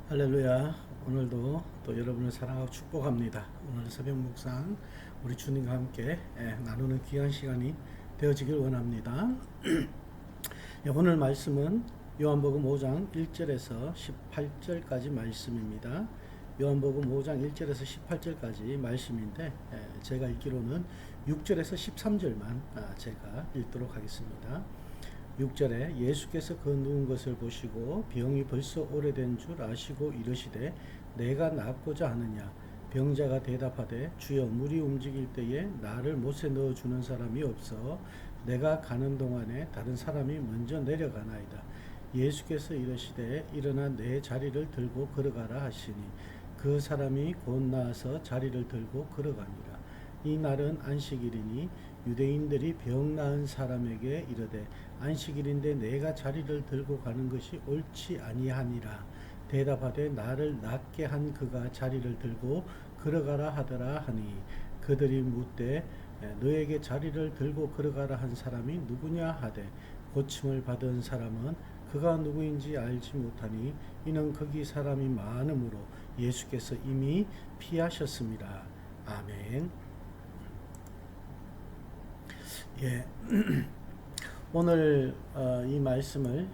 할렐루야. 오늘도 또 여러분을 사랑하고 축복합니다. 오늘 새벽 묵상 우리 주님과 함께 나누는 귀한 시간이 되어지길 원합니다. 오늘 말씀은 요한복음 5장 1절에서 18절까지 말씀입니다. 요한복음 5장 1절에서 18절까지 말씀인데 제가 읽기로는 6절에서 13절만 제가 읽도록 하겠습니다. 6절에 예수께서 그 누운 것을 보시고 병이 벌써 오래된 줄 아시고 이르시되 내가 낫고자 하느냐. 병자가 대답하되 주여 물이 움직일 때에 나를 못에 넣어주는 사람이 없어 내가 가는 동안에 다른 사람이 먼저 내려가나이다. 예수께서 이르시되 일어나 내 자리를 들고 걸어가라 하시니 그 사람이 곧 나아서 자리를 들고 걸어가니라. 이 날은 안식일이니 유대인들이 병 나은 사람에게 이르되 안식일인데 내가 자리를 들고 가는 것이 옳지 아니하니라. 대답하되 나를 낫게 한 그가 자리를 들고 걸어가라 하더라 하니 그들이 묻되 너에게 자리를 들고 걸어가라 한 사람이 누구냐 하되 고침을 받은 사람은 그가 누구인지 알지 못하니 이는 거기 사람이 많으므로 예수께서 이미 피하셨습니다. 아멘. 예. 오늘 이 말씀을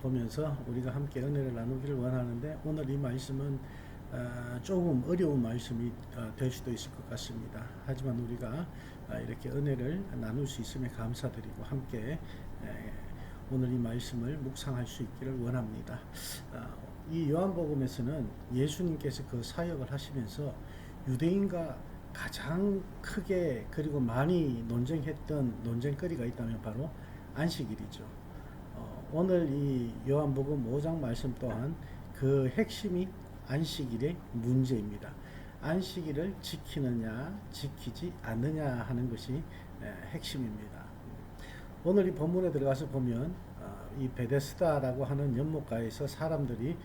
보면서 우리가 함께 은혜를 나누기를 원하는데 오늘 이 말씀은 조금 어려운 말씀이 될 수도 있을 것 같습니다. 하지만 우리가 이렇게 은혜를 나눌 수 있음에 감사드리고 함께 오늘 이 말씀을 묵상할 수 있기를 원합니다. 이 요한복음에서는 예수님께서 그 사역을 하시면서 유대인과 가장 크게 그리고 많이 논쟁했던 논쟁거리가 있다면 바로 안식일이죠. 오늘 이 요한복음 5장 말씀 또한 그 핵심이 안식일의 문제입니다. 안식일을 지키느냐 지키지 않느냐 하는 것이 핵심입니다. 오늘 이 본문에 들어가서 보면 이 베데스다라고 하는 연못가에서 사람들이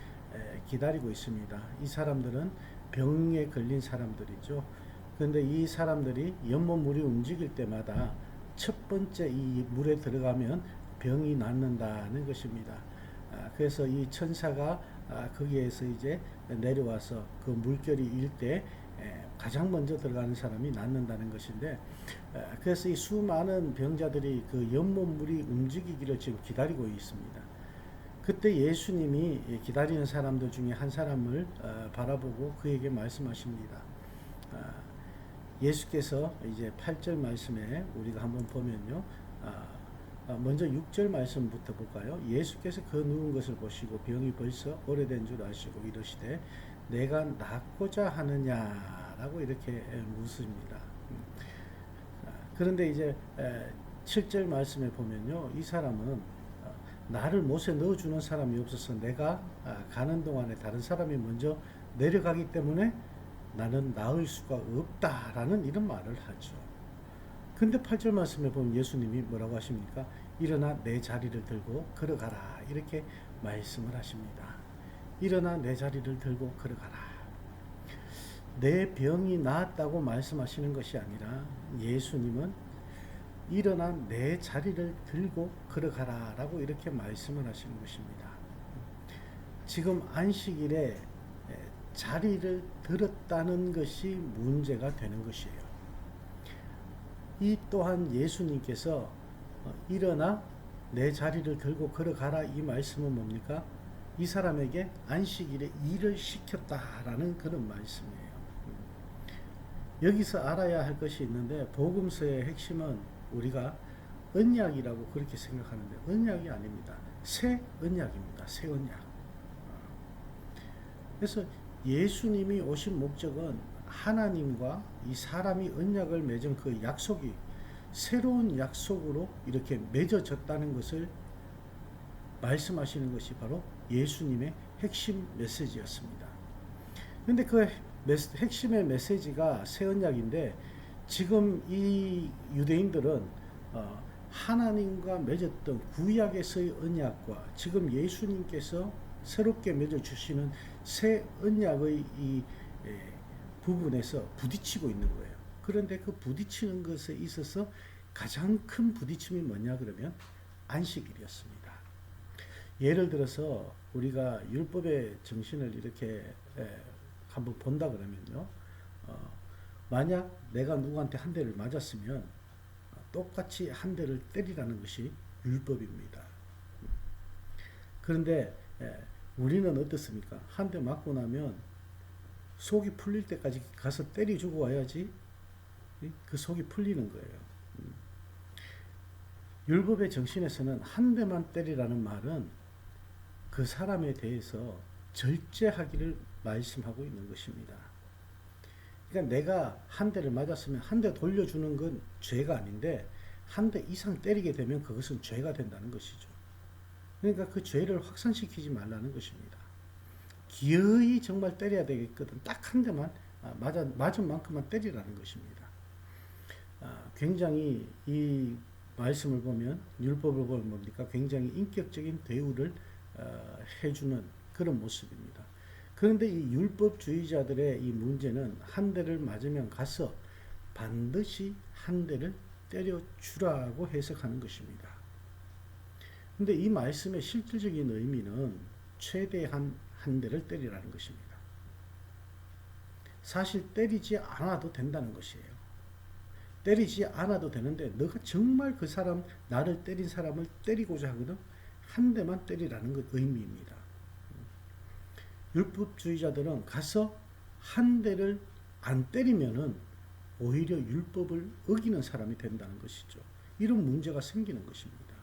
기다리고 있습니다. 이 사람들은 병에 걸린 사람들이죠. 그런데 이 사람들이 연못 물이 움직일 때마다 첫 번째 이 물에 들어가면 병이 낫는다는 것입니다. 그래서 이 천사가 거기에서 이제 내려와서 그 물결이 일 때 가장 먼저 들어가는 사람이 낫는다는 것인데, 그래서 이 수많은 병자들이 그 연못 물이 움직이기를 지금 기다리고 있습니다. 그때 예수님이 기다리는 사람들 중에 한 사람을 바라보고 그에게 말씀하십니다. 예수께서 이제 8절 말씀에 우리가 한번 보면요. 먼저 6절 말씀부터 볼까요? 예수께서 그 누운 것을 보시고 병이 벌써 오래된 줄 아시고 이르시되 내가 낫고자 하느냐라고 이렇게 묻습니다. 그런데 이제 7절 말씀에 보면요. 이 사람은 나를 못에 넣어주는 사람이 없어서 내가 가는 동안에 다른 사람이 먼저 내려가기 때문에 나는 나을 수가 없다라는 이런 말을 하죠. 근데 8절 말씀에 보면 예수님이 뭐라고 하십니까? 일어나 내 자리를 들고 걸어가라 이렇게 말씀을 하십니다. 일어나 내 자리를 들고 걸어가라. 내 병이 나았다고 말씀하시는 것이 아니라 예수님은 일어나 내 자리를 들고 걸어가라 라고 이렇게 말씀을 하시는 것입니다. 지금 안식일에 자리를 들었다는 것이 문제가 되는 것이에요. 이 또한 예수님께서 일어나 내 자리를 들고 걸어가라 이 말씀은 뭡니까? 이 사람에게 안식일에 일을 시켰다라는 그런 말씀이에요. 여기서 알아야 할 것이 있는데 복음서의 핵심은 우리가 언약이라고 그렇게 생각하는데 언약이 아닙니다. 새 언약입니다. 새 언약. 그래서 예수님이 오신 목적은 하나님과 이 사람이 언약을 맺은 그 약속이 새로운 약속으로 이렇게 맺어졌다는 것을 말씀하시는 것이 바로 예수님의 핵심 메시지였습니다. 그런데 그 핵심의 메시지가 새 언약인데 지금 이 유대인들은 하나님과 맺었던 구약에서의 언약과 지금 예수님께서 새롭게 맺어주시는 새 언약의 이 부분에서 부딪히고 있는 거예요. 그런데 그 부딪히는 것에 있어서 가장 큰 부딪힘이 뭐냐 그러면 안식일이었습니다. 예를 들어서 우리가 율법의 정신을 이렇게 한번 본다 그러면요. 어, 만약 내가 누구한테 한 대를 맞았으면 똑같이 한 대를 때리라는 것이 율법입니다. 그런데 우리는 어떻습니까? 한 대 맞고 나면 속이 풀릴 때까지 가서 때려주고 와야지 그 속이 풀리는 거예요. 율법의 정신에서는 한 대만 때리라는 말은 그 사람에 대해서 절제하기를 말씀하고 있는 것입니다. 그러니까 내가 한 대를 맞았으면 한 대 돌려주는 건 죄가 아닌데 한 대 이상 때리게 되면 그것은 죄가 된다는 것이죠. 그러니까 그 죄를 확산시키지 말라는 것입니다. 기어이 정말 때려야 되겠거든. 딱 한 대만 맞은 만큼만 때리라는 것입니다. 굉장히 이 말씀을 보면 율법을 보면 뭡니까? 굉장히 인격적인 대우를 해주는 그런 모습입니다. 그런데 이 율법주의자들의 이 문제는 한 대를 맞으면 가서 반드시 한 대를 때려주라고 해석하는 것입니다. 근데 이 말씀의 실질적인 의미는 최대한 한 대를 때리라는 것입니다. 사실 때리지 않아도 된다는 것이에요. 때리지 않아도 되는데 너가 정말 그 사람, 나를 때린 사람을 때리고자 하거든 한 대만 때리라는 것 의미입니다. 율법주의자들은 가서 한 대를 안 때리면은 오히려 율법을 어기는 사람이 된다는 것이죠. 이런 문제가 생기는 것입니다.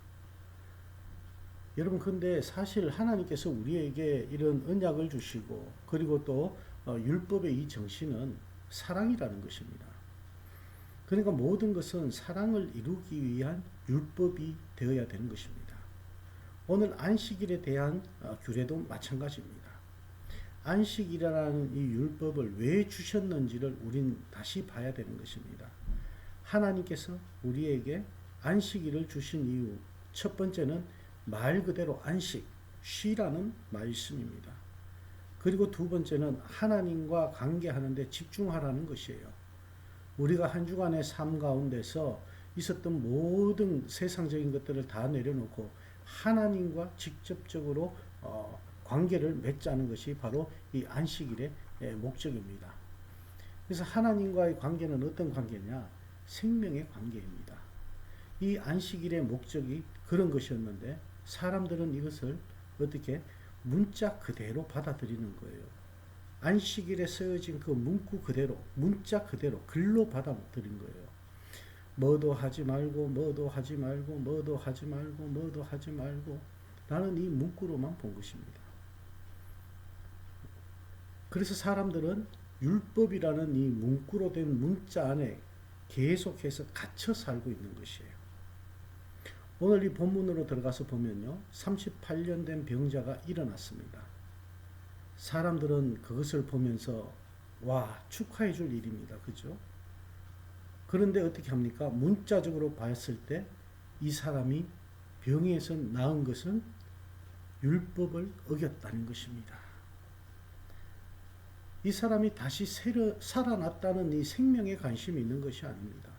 여러분, 근데 사실 하나님께서 우리에게 이런 언약을 주시고 그리고 또 율법의 이 정신은 사랑이라는 것입니다. 그러니까 모든 것은 사랑을 이루기 위한 율법이 되어야 되는 것입니다. 오늘 안식일에 대한 규례도 마찬가지입니다. 안식이라는 이 율법을 왜 주셨는지를 우린 다시 봐야 되는 것입니다. 하나님께서 우리에게 안식일을 주신 이유, 첫 번째는 말 그대로 안식, 쉬라는 말씀입니다. 그리고 두 번째는 하나님과 관계하는 데 집중하라는 것이에요. 우리가 한 주간의 삶 가운데서 있었던 모든 세상적인 것들을 다 내려놓고 하나님과 직접적으로 관계를 맺자는 것이 바로 이 안식일의 목적입니다. 그래서 하나님과의 관계는 어떤 관계냐? 생명의 관계입니다. 이 안식일의 목적이 그런 것이었는데 사람들은 이것을 어떻게 문자 그대로 받아들이는 거예요. 안식일에 쓰여진 그 문구 그대로, 문자 그대로 글로 받아들인 거예요. 뭐도 하지 말고, 뭐도 하지 말고, 뭐도 하지 말고, 뭐도 하지 말고 라는 이 문구로만 본 것입니다. 그래서 사람들은 율법이라는 이 문구로 된 문자 안에 계속해서 갇혀 살고 있는 것이에요. 오늘 이 본문으로 들어가서 보면요. 38년 된 병자가 일어났습니다. 사람들은 그것을 보면서 와, 축하해 줄 일입니다. 그죠? 그런데 어떻게 합니까? 문자적으로 봤을 때 이 사람이 병에서 나은 것은 율법을 어겼다는 것입니다. 이 사람이 다시 살아났다는 이 생명에 관심이 있는 것이 아닙니다.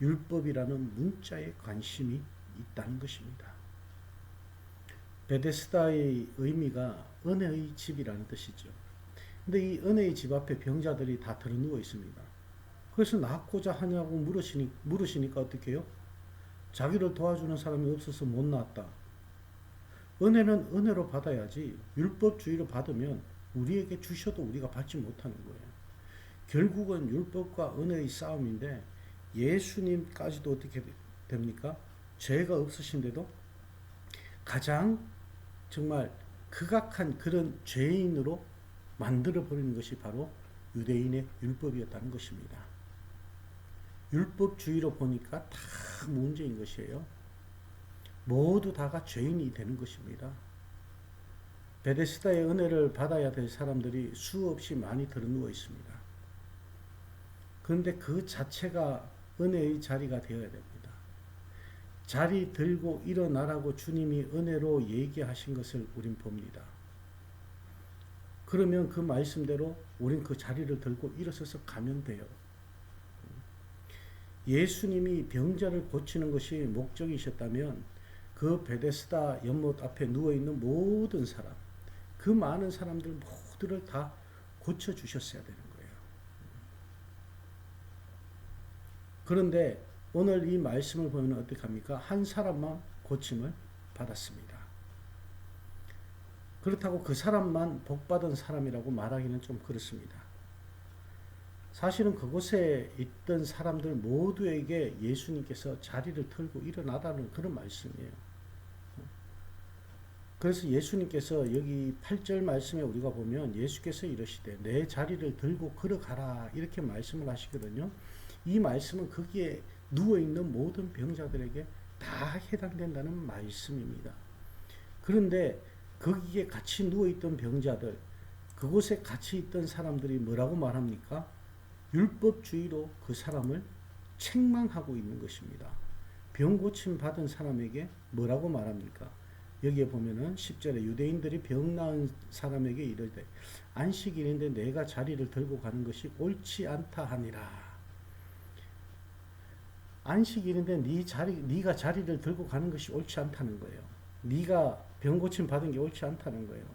율법이라는 문자에 관심이 있다는 것입니다. 베데스다의 의미가 은혜의 집이라는 뜻이죠. 근데 이 은혜의 집 앞에 병자들이 다 들어누워 있습니다. 그래서 낫고자 하냐고 물으시니까 어떻게 해요? 자기를 도와주는 사람이 없어서 못 낳았다. 은혜는 은혜로 받아야지 율법주의로 받으면 우리에게 주셔도 우리가 받지 못하는 거예요. 결국은 율법과 은혜의 싸움인데 예수님까지도 어떻게 됩니까? 죄가 없으신데도 가장 정말 극악한 그런 죄인으로 만들어버리는 것이 바로 유대인의 율법이었다는 것입니다. 율법주의로 보니까 다 문제인 것이에요. 모두 다가 죄인이 되는 것입니다. 베데스다의 은혜를 받아야 될 사람들이 수없이 많이 들어누워 있습니다. 그런데 그 자체가 은혜의 자리가 되어야 됩니다. 자리 들고 일어나라고 주님이 은혜로 얘기하신 것을 우린 봅니다. 그러면 그 말씀대로 우린 그 자리를 들고 일어서서 가면 돼요. 예수님이 병자를 고치는 것이 목적이셨다면 그 베데스다 연못 앞에 누워있는 모든 사람, 그 많은 사람들 모두를 다 고쳐주셨어야 되는 거예요. 그런데 오늘 이 말씀을 보면 어떻게 합니까? 한 사람만 고침을 받았습니다. 그렇다고 그 사람만 복받은 사람이라고 말하기는 좀 그렇습니다. 사실은 그곳에 있던 사람들 모두에게 예수님께서 자리를 털고 일어나라는 그런 말씀이에요. 그래서 예수님께서 여기 8절 말씀에 우리가 보면 예수께서 이러시되 내 자리를 들고 걸어가라 이렇게 말씀을 하시거든요. 이 말씀은 거기에 누워있는 모든 병자들에게 다 해당된다는 말씀입니다. 그런데 거기에 같이 누워있던 병자들, 그곳에 같이 있던 사람들이 뭐라고 말합니까? 율법주의로 그 사람을 책망하고 있는 것입니다. 병 고침 받은 사람에게 뭐라고 말합니까? 여기에 보면은 10절에 유대인들이 병 나은 사람에게 이르되 안식일인데 내가 자리를 들고 가는 것이 옳지 않다 하니라. 안식일인데 네가 자리를 들고 가는 것이 옳지 않다는 거예요. 네가 병 고침 받은 게 옳지 않다는 거예요.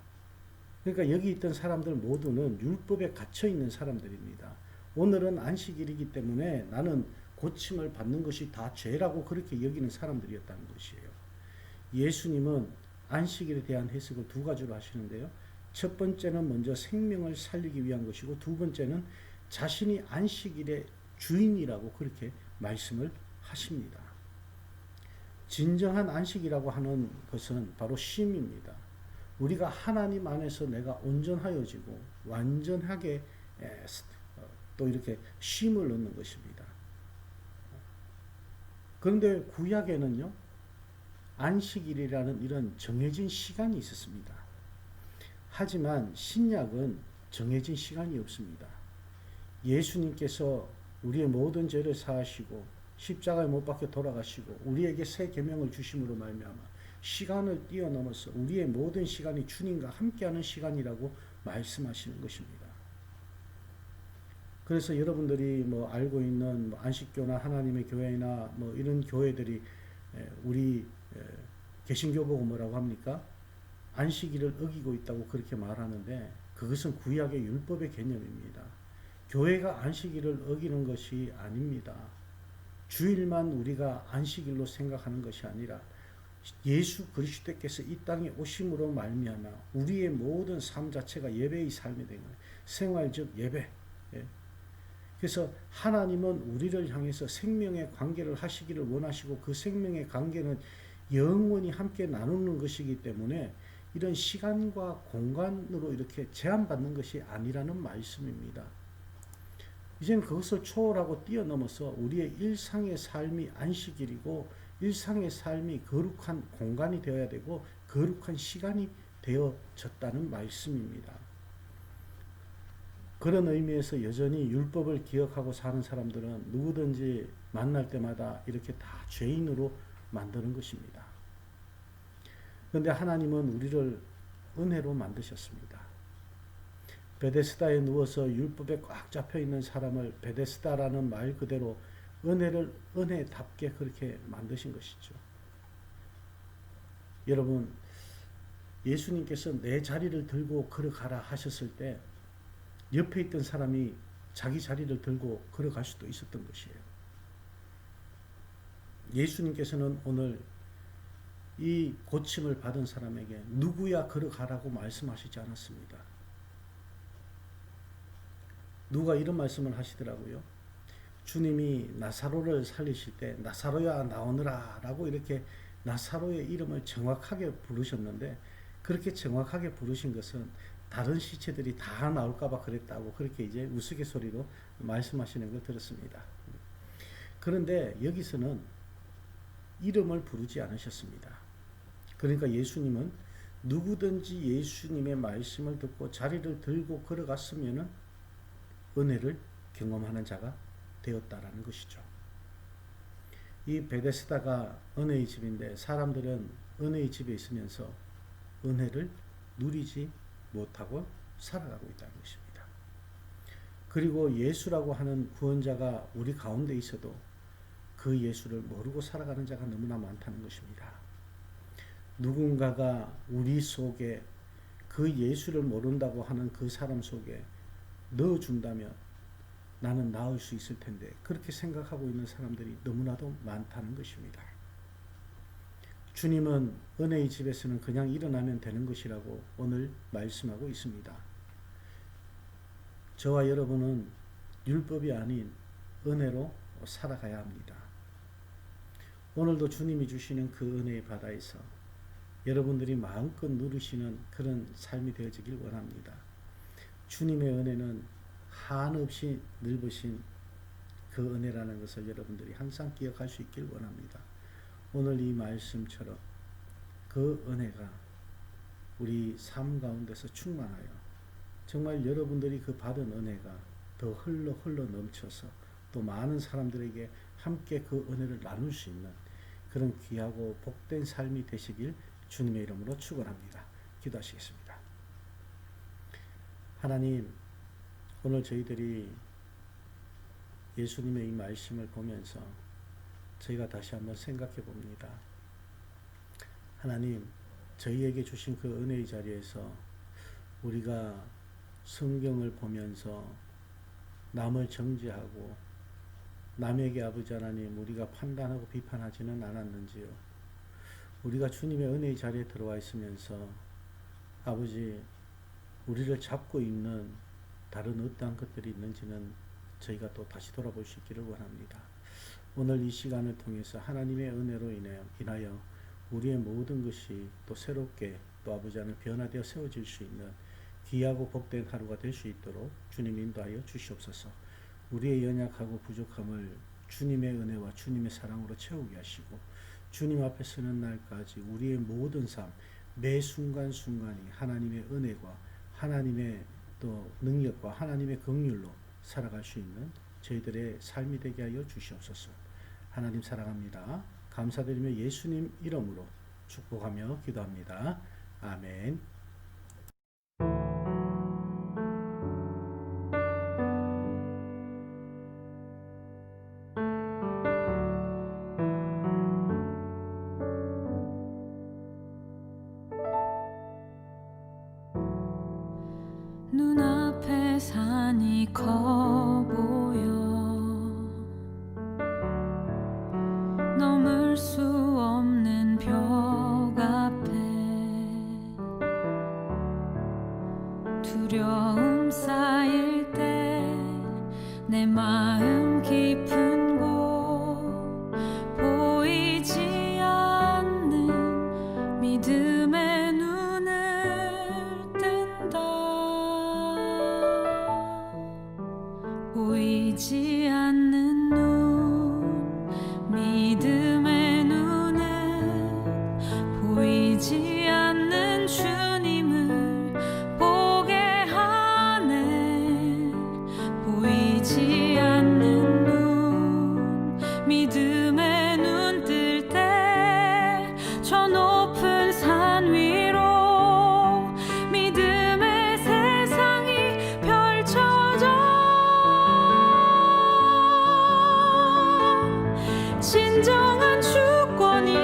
그러니까 여기 있던 사람들 모두는 율법에 갇혀 있는 사람들입니다. 오늘은 안식일이기 때문에 나는 고침을 받는 것이 다 죄라고 그렇게 여기는 사람들이었다는 것이에요. 예수님은 안식일에 대한 해석을 두 가지로 하시는데요. 첫 번째는 먼저 생명을 살리기 위한 것이고 두 번째는 자신이 안식일의 주인이라고 그렇게 말씀을 하십니다. 진정한 안식이라고 하는 것은 바로 쉼입니다. 우리가 하나님 안에서 내가 온전하여지고 완전하게 또 이렇게 쉼을 얻는 것입니다. 그런데 구약에는요, 안식일이라는 이런 정해진 시간이 있었습니다. 하지만 신약은 정해진 시간이 없습니다. 예수님께서 우리의 모든 죄를 사하시고 십자가에 못 박혀 돌아가시고 우리에게 새 계명을 주심으로 말미암아 시간을 뛰어넘어서 우리의 모든 시간이 주님과 함께하는 시간이라고 말씀하시는 것입니다. 그래서 여러분들이 뭐 알고 있는 안식교나 하나님의 교회나 뭐 이런 교회들이 우리 개신교 보고 뭐라고 합니까? 안식일을 어기고 있다고 그렇게 말하는데 그것은 구약의 율법의 개념입니다. 교회가 안식일을 어기는 것이 아닙니다. 주일만 우리가 안식일로 생각하는 것이 아니라 예수 그리스도께서 이 땅에 오심으로 말미암아 우리의 모든 삶 자체가 예배의 삶이 된 거예요. 생활적 예배. 그래서 하나님은 우리를 향해서 생명의 관계를 하시기를 원하시고 그 생명의 관계는 영원히 함께 나누는 것이기 때문에 이런 시간과 공간으로 이렇게 제한받는 것이 아니라는 말씀입니다. 이제는 그것을 초월하고 뛰어넘어서 우리의 일상의 삶이 안식일이고 일상의 삶이 거룩한 공간이 되어야 되고 거룩한 시간이 되어졌다는 말씀입니다. 그런 의미에서 여전히 율법을 기억하고 사는 사람들은 누구든지 만날 때마다 이렇게 다 죄인으로 만드는 것입니다. 그런데 하나님은 우리를 은혜로 만드셨습니다. 베데스다에 누워서 율법에 꽉 잡혀 있는 사람을 베데스다라는 말 그대로 은혜답게 그렇게 만드신 것이죠. 여러분, 예수님께서 내 자리를 들고 걸어가라 하셨을 때 옆에 있던 사람이 자기 자리를 들고 걸어갈 수도 있었던 것이에요. 예수님께서는 오늘 이 고침을 받은 사람에게 누구야 걸어가라고 말씀하시지 않았습니다. 누가 이런 말씀을 하시더라고요. 주님이 나사로를 살리실 때 나사로야 나오너라 라고 이렇게 나사로의 이름을 정확하게 부르셨는데 그렇게 정확하게 부르신 것은 다른 시체들이 다 나올까봐 그랬다고 그렇게 이제 우스갯소리로 말씀하시는 걸 들었습니다. 그런데 여기서는 이름을 부르지 않으셨습니다. 그러니까 예수님은 누구든지 예수님의 말씀을 듣고 자리를 들고 걸어갔으면은 은혜를 경험하는 자가 되었다라는 것이죠. 이 베데스다가 은혜의 집인데 사람들은 은혜의 집에 있으면서 은혜를 누리지 못하고 살아가고 있다는 것입니다. 그리고 예수라고 하는 구원자가 우리 가운데 있어도 그 예수를 모르고 살아가는 자가 너무나 많다는 것입니다. 누군가가 우리 속에 그 예수를 모른다고 하는 그 사람 속에 넣어준다면 나는 나을 수 있을 텐데, 그렇게 생각하고 있는 사람들이 너무나도 많다는 것입니다. 주님은 은혜의 집에서는 그냥 일어나면 되는 것이라고 오늘 말씀하고 있습니다. 저와 여러분은 율법이 아닌 은혜로 살아가야 합니다. 오늘도 주님이 주시는 그 은혜의 바다에서 여러분들이 마음껏 누리시는 그런 삶이 되어지길 원합니다. 주님의 은혜는 한없이 넓으신 그 은혜라는 것을 여러분들이 항상 기억할 수 있길 원합니다. 오늘 이 말씀처럼 그 은혜가 우리 삶 가운데서 충만하여 정말 여러분들이 그 받은 은혜가 더 흘러 넘쳐서 또 많은 사람들에게 함께 그 은혜를 나눌 수 있는 그런 귀하고 복된 삶이 되시길 주님의 이름으로 축원합니다. 기도하시겠습니다. 하나님, 오늘 저희들이 예수님의 이 말씀을 보면서 저희가 다시 한번 생각해 봅니다. 하나님, 저희에게 주신 그 은혜의 자리에서 우리가 성경을 보면서 남을 정죄하고 남에게 아버지 하나님 우리가 판단하고 비판하지는 않았는지요. 우리가 주님의 은혜의 자리에 들어와 있으면서 아버지 우리를 잡고 있는 다른 어떠한 것들이 있는지는 저희가 또 다시 돌아볼 수 있기를 원합니다. 오늘 이 시간을 통해서 하나님의 은혜로 인하여 우리의 모든 것이 또 새롭게 또 아버지 하나님 변화되어 세워질 수 있는 귀하고 복된 하루가 될 수 있도록 주님 인도하여 주시옵소서. 우리의 연약하고 부족함을 주님의 은혜와 주님의 사랑으로 채우게 하시고 주님 앞에 서는 날까지 우리의 모든 삶, 매 순간순간이 하나님의 은혜와 하나님의 또 능력과 하나님의 긍휼로 살아갈 수 있는 저희들의 삶이 되게 하여 주시옵소서. 하나님 사랑합니다. 감사드리며 예수님 이름으로 축복하며 기도합니다. 아멘. 눈앞에 산이 커 보여 넘을 수 없는 벽 앞에 두려움 쌓일 때 내 마음 깊은 곳 보이지 않는 믿음의 눈을 뜬다. 보이지 않는 눈, 믿음의 눈은 보이지 않는 주님을 보게 하네. 보이지 않는 눈, 믿음의 눈 뜰 때 저 높은 산 위로 믿음의 세상이 펼쳐져 진정한 주권이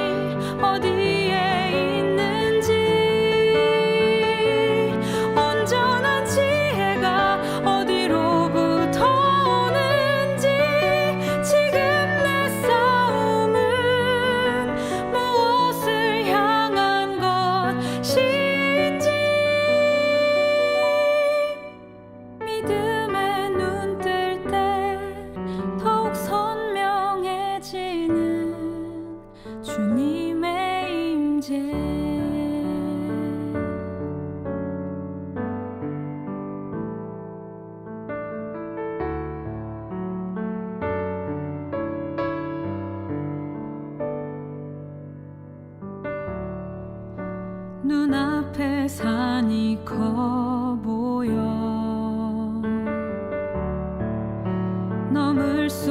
어디에 있는지 온전한 지혜가 어디로부터 오는지 지금 내 싸움은 무엇을 향한 것인지 믿음의 눈 뜰 때 더욱 선명해지는 주님의 임재. 눈앞에 산이 커 보여 넘을 수